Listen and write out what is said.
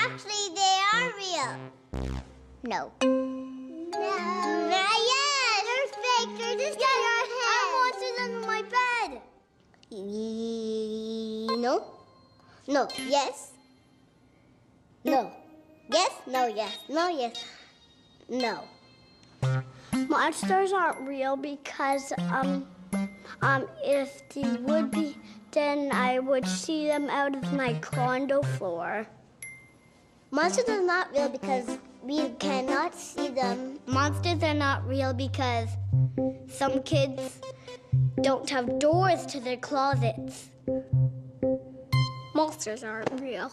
Actually, they are real. No. No. Yes! They're fake. They're just in your head. I monsters under my bed. No. No. Yes. No. Yes. No. Yes. No. Yes. No. Monsters aren't real because if they would be, then I would see them out of my condo floor. Monsters are not real because we cannot see them. Monsters are not real because some kids don't have doors to their closets. Monsters aren't real.